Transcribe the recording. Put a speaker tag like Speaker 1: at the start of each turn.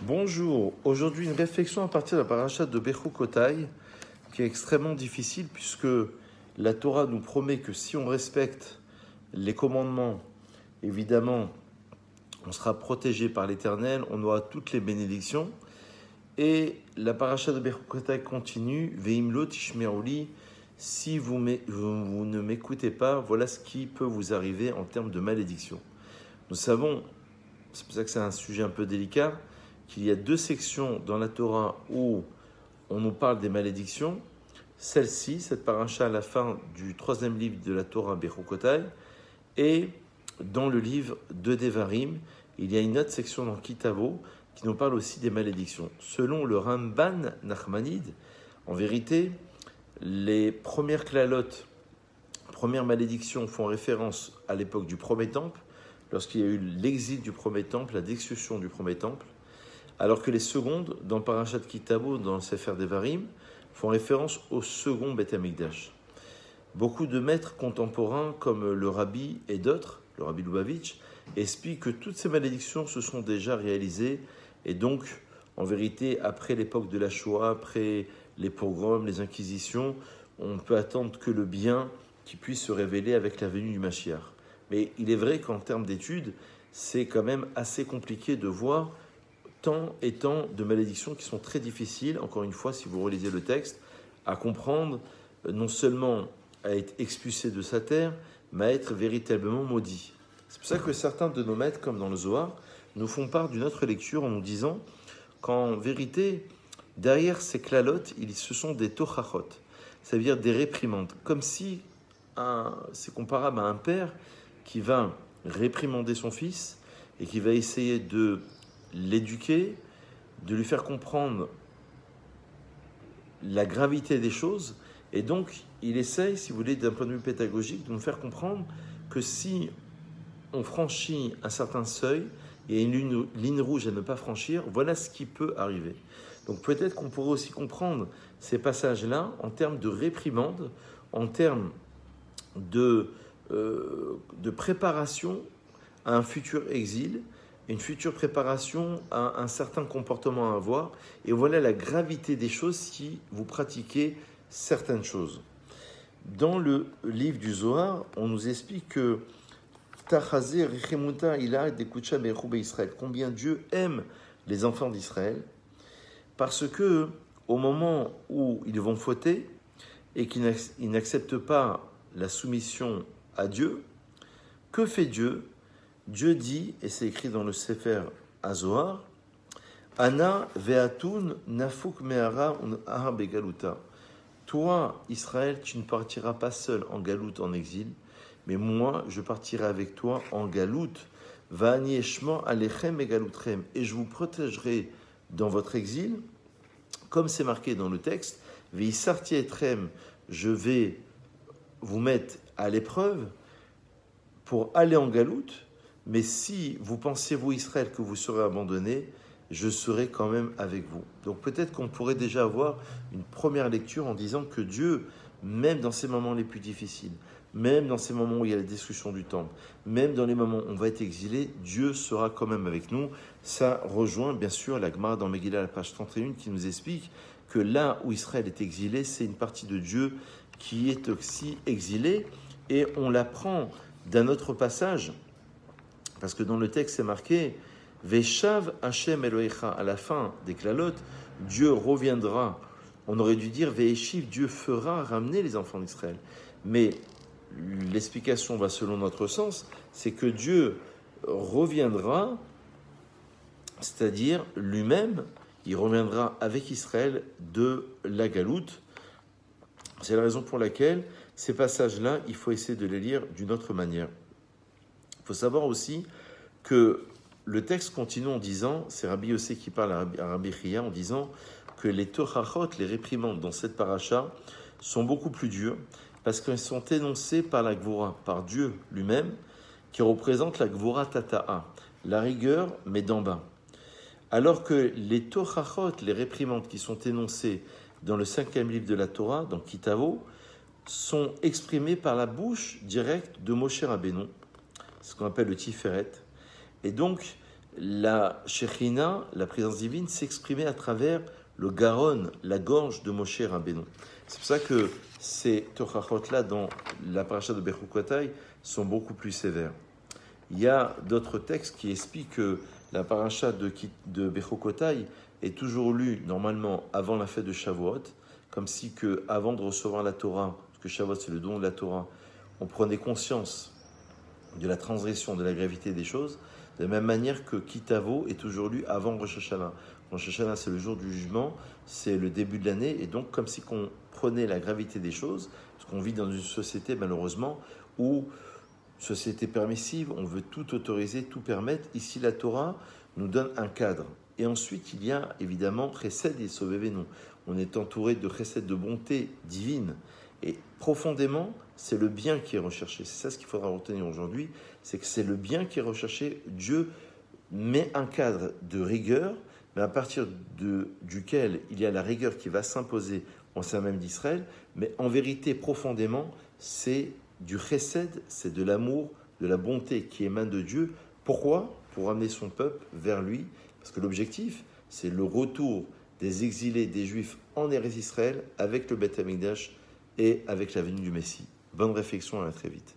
Speaker 1: Bonjour, aujourd'hui une réflexion à partir de la paracha de Bechukotai qui est extrêmement difficile puisque la Torah nous promet que si on respecte les commandements, évidemment, on sera protégé par l'Éternel, on aura toutes les bénédictions. Et la paracha de Bechukotai continue, Veimlo tishmerouli, si vous ne m'écoutez pas, voilà ce qui peut vous arriver en termes de malédiction. Nous savons, c'est pour ça que c'est un sujet un peu délicat, qu'il y a deux sections dans la Torah où on nous parle des malédictions. Celle-ci, cette paracha à la fin du troisième livre de la Torah, Bechukotai, et dans le livre de Devarim, il y a une autre section dans Kitavo qui nous parle aussi des malédictions. Selon le Ramban Nachmanide, en vérité, les premières klalotes, premières malédictions font référence à l'époque du premier temple, lorsqu'il y a eu l'exil du premier temple, la destruction du premier temple, alors que les secondes, dans Parashat Kitavo, dans le Sefer Devarim, font référence au second Beth Amikdash. Beaucoup de maîtres contemporains, comme le Rabbi et d'autres, le Rabbi Lubavitch, expliquent que toutes ces malédictions se sont déjà réalisées, et donc, en vérité, après l'époque de la Shoah, après les pogroms, les inquisitions, on peut attendre que le bien qui puisse se révéler avec la venue du Mashiach. Mais il est vrai qu'en termes d'études, c'est quand même assez compliqué de voir tant et tant de malédictions qui sont très difficiles, encore une fois, si vous relisez le texte, à comprendre, non seulement à être expulsé de sa terre, mais à être véritablement maudit. C'est pour ça que certains de nos maîtres, comme dans le Zohar, nous font part d'une autre lecture en nous disant qu'en vérité, derrière ces klalotes, ce sont des tochachot, c'est-à-dire des réprimandes, comme si c'est comparable à un père qui va réprimander son fils et qui va essayer de l'éduquer, de lui faire comprendre la gravité des choses. Et donc, il essaye, si vous voulez, d'un point de vue pédagogique, de nous faire comprendre que si on franchit un certain seuil, il y a une ligne rouge à ne pas franchir, voilà ce qui peut arriver. Donc peut-être qu'on pourrait aussi comprendre ces passages-là en termes de réprimande, en termes de préparation à un futur exil, une future préparation à un certain comportement à avoir. Et voilà la gravité des choses si vous pratiquez certaines choses. Dans le livre du Zohar, on nous explique que Tachazé Richemuta Ila Dekucha Bechoube Israël, combien Dieu aime les enfants d'Israël, parce que au moment où ils vont fauter et qu'ils n'acceptent pas la soumission à Dieu, que fait Dieu ? Dieu dit, et c'est écrit dans le Sefer Azohar, Ana ve'atun nafuk me'ara un'ahar begaluta. Toi, Israël, tu ne partiras pas seul en galoute, en exil, mais moi, je partirai avec toi en galoute. Va'ani eshmor alechem egalutrem. Et je vous protégerai dans votre exil, comme c'est marqué dans le texte, ve'isarti etrem, je vais vous mettre à l'épreuve pour aller en galoute. Mais si vous pensez, vous Israël, que vous serez abandonné, je serai quand même avec vous. Donc peut-être qu'on pourrait déjà avoir une première lecture en disant que Dieu, même dans ces moments les plus difficiles, même dans ces moments où il y a la destruction du temple, même dans les moments où on va être exilé, Dieu sera quand même avec nous. Ça rejoint bien sûr la Gemara dans Megillah, la page 31, qui nous explique que là où Israël est exilé, c'est une partie de Dieu qui est aussi exilée. Et on l'apprend d'un autre passage, parce que dans le texte, c'est marqué « Veshav Hashem Elohecha » à la fin des klalotes, Dieu reviendra. On aurait dû dire « Ve'eshiv » Dieu fera ramener les enfants d'Israël. Mais l'explication va selon notre sens, c'est que Dieu reviendra, c'est-à-dire lui-même, il reviendra avec Israël de la galoute. C'est la raison pour laquelle ces passages-là, il faut essayer de les lire d'une autre manière. Il faut savoir aussi que le texte continue en disant, c'est Rabbi Yossé qui parle à Rabbi Chia, en disant que les tochachot, les réprimandes dans cette paracha, sont beaucoup plus dures parce qu'elles sont énoncées par la Gvura, par Dieu lui-même, qui représente la Gvura Tata'a, la rigueur mais d'en bas. Alors que les tochachot, les réprimandes qui sont énoncées dans le 5e livre de la Torah, dans Kitavo, sont exprimées par la bouche directe de Moshe Rabbeinu, ce qu'on appelle le Tiferet. Et donc, la Shekhinah, la présence divine, s'exprimait à travers le Garon, la gorge de Moshe Rabbeinu. C'est pour ça que ces Torachot-là, dans la paracha de Bechukotai, sont beaucoup plus sévères. Il y a d'autres textes qui expliquent que la paracha de Bechukotai est toujours lue normalement avant la fête de Shavuot, comme si que avant de recevoir la Torah, parce que Shavuot c'est le don de la Torah, on prenait conscience de la transgression, de la gravité des choses, de la même manière que Kitavo est toujours lu avant Rosh Hashanah. Rosh Hashanah, c'est le jour du jugement, c'est le début de l'année, et donc comme si qu'on prenait la gravité des choses, parce qu'on vit dans une société malheureusement où société permissive, on veut tout autoriser, tout permettre. Ici, la Torah nous donne un cadre. Et ensuite, il y a évidemment Chesed et Sovevenu. On est entouré de Chesed, de bonté divine. Et profondément, c'est le bien qui est recherché. C'est ça ce qu'il faudra retenir aujourd'hui, c'est que c'est le bien qui est recherché. Dieu met un cadre de rigueur, mais à partir duquel il y a la rigueur qui va s'imposer au sein même d'Israël. Mais en vérité, profondément, c'est du chesed, c'est de l'amour, de la bonté qui émane de Dieu. Pourquoi ? Pour amener son peuple vers lui. Parce que l'objectif, c'est le retour des exilés, des Juifs en Eretz Israël avec le Beth Amikdash et avec la venue du Messie. Bonne réflexion, à très vite.